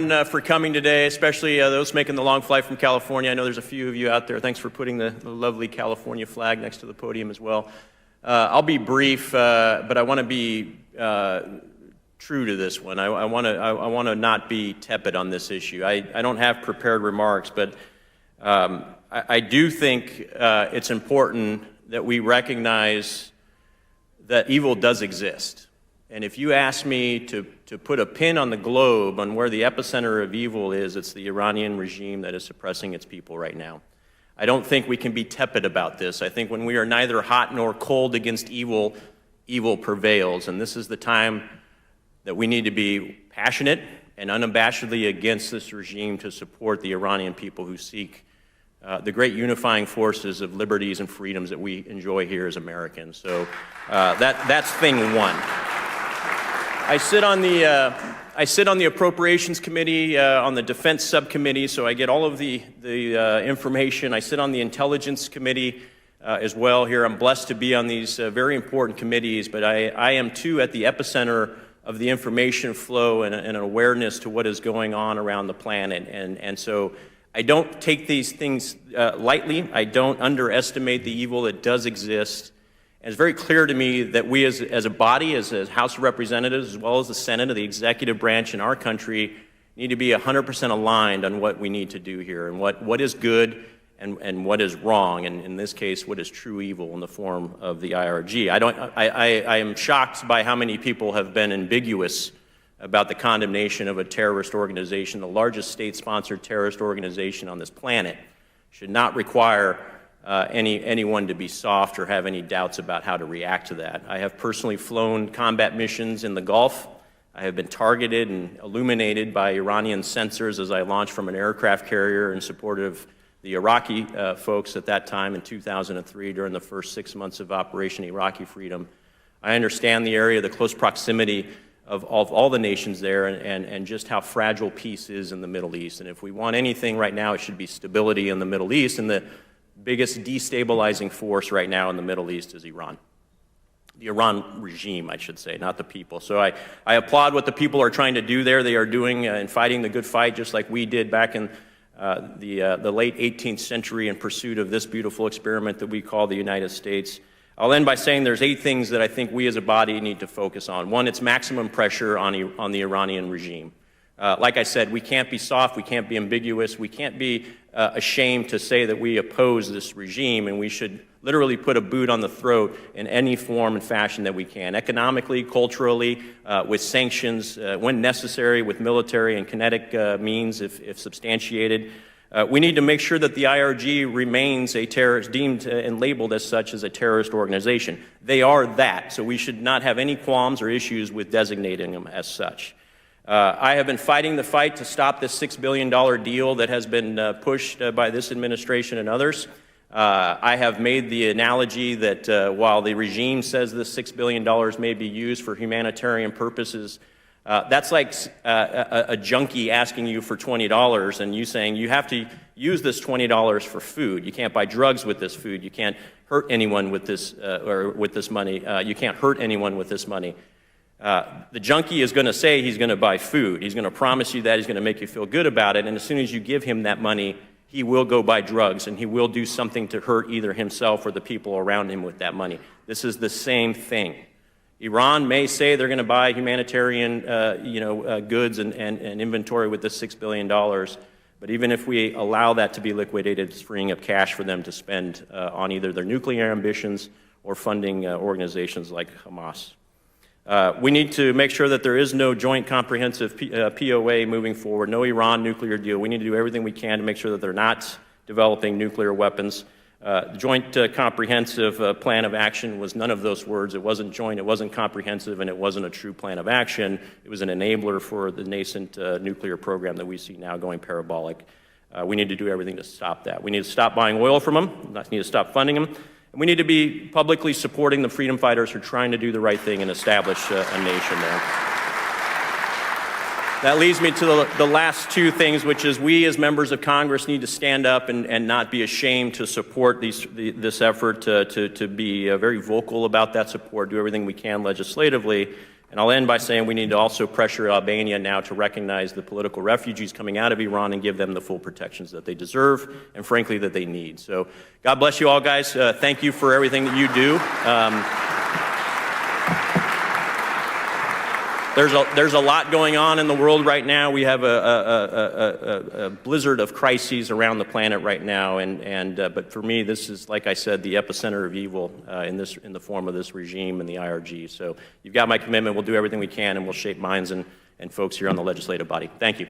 For coming today, especially those making the long flight from California. I know there's a few of you out there. Thanks for putting the lovely California flag next to the podium as well. I'll be brief, but I want to be true to this one. I want to not be tepid on this issue. I don't have prepared remarks, but I do think it's important that we recognize that evil does exist. And if you ask me to put a pin on the globe on where the epicenter of evil is, it's the Iranian regime that is suppressing its people right now. I don't think we can be tepid about this. I think when we are neither hot nor cold against evil, evil prevails. And this is the time that we need to be passionate and unabashedly against this regime to support the Iranian people who seek the great unifying forces of liberties and freedoms that we enjoy here as Americans. So that's thing one. I sit on the Appropriations Committee, on the Defense Subcommittee, so I get all of the information. I sit on the Intelligence Committee as well here. I'm blessed to be on these very important committees, but I am too at the epicenter of the information flow and an awareness to what is going on around the planet. And so I don't take these things lightly. I don't underestimate the evil that does exist. And it's very clear to me that we as a body, as a House of Representatives, as well as the Senate, or the executive branch in our country, need to be 100% aligned on what we need to do here and what is good and what is wrong, and in this case, what is true evil in the form of the IRG. I am shocked by how many people have been ambiguous about the condemnation of a terrorist organization. The largest state-sponsored terrorist organization on this planet should not require anyone to be soft or have any doubts about how to react to that. I have personally flown combat missions in the Gulf. I have been targeted and illuminated by Iranian sensors as I launched from an aircraft carrier in support of the Iraqi folks at that time in 2003 during the first 6 months of Operation Iraqi Freedom. I understand the area, the close proximity of all the nations there and just how fragile peace is in the Middle East. And if we want anything right now, it should be stability in the Middle East, and the biggest destabilizing force right now in the Middle East is Iran. The Iran regime, I should say, not the people. So I applaud what the people are trying to do there. They are doing and fighting the good fight just like we did back in the late 18th century in pursuit of this beautiful experiment that we call the United States. I'll end by saying there's 8 things that I think we as a body need to focus on. One, it's maximum pressure on the Iranian regime. Like I said, we can't be soft, we can't be ambiguous, we can't be ashamed to say that we oppose this regime, and we should literally put a boot on the throat in any form and fashion that we can, economically, culturally, with sanctions, when necessary, with military and kinetic means if substantiated. We need to make sure that the IRG remains a terrorist, deemed and labeled as such as a terrorist organization. They are that, so we should not have any qualms or issues with designating them as such. I have been fighting the fight to stop this $6 billion deal that has been pushed by this administration and others. I have made the analogy that while the regime says this $6 billion may be used for humanitarian purposes, that's like a junkie asking you for $20 and you saying you have to use this $20 for food. You can't buy drugs with this food. You can't hurt anyone with this or with this money. You can't hurt anyone with this money. The junkie is going to say he's going to buy food. He's going to promise you that. He's going to make you feel good about it. And as soon as you give him that money, he will go buy drugs, and he will do something to hurt either himself or the people around him with that money. This is the same thing. Iran may say they're going to buy humanitarian goods and inventory with this $6 billion, but even if we allow that to be liquidated, it's freeing up cash for them to spend on either their nuclear ambitions or funding organizations like Hamas. We need to make sure that there is no joint comprehensive POA moving forward, no Iran nuclear deal. We need to do everything we can to make sure that they're not developing nuclear weapons. The joint comprehensive plan of action was none of those words. It wasn't joint, it wasn't comprehensive, and it wasn't a true plan of action. It was an enabler for the nascent nuclear program that we see now going parabolic. We need to do everything to stop that. We need to stop buying oil from them. We need to stop funding them. And we need to be publicly supporting the freedom fighters who are trying to do the right thing and establish a nation there. That leads me to the last 2 things, which is we as members of Congress need to stand up and not be ashamed to support this effort, to be very vocal about that support, do everything we can legislatively. And I'll end by saying we need to also pressure Albania now to recognize the political refugees coming out of Iran and give them the full protections that they deserve and, frankly, that they need. So God bless you all, guys. Thank you for everything that you do. There's a lot going on in the world right now. We have a blizzard of crises around the planet right now, but for me, this is, like I said, the epicenter of evil in the form of this regime and the IRG. So you've got my commitment. We'll do everything we can, and we'll shape minds and folks here on the legislative body. Thank you.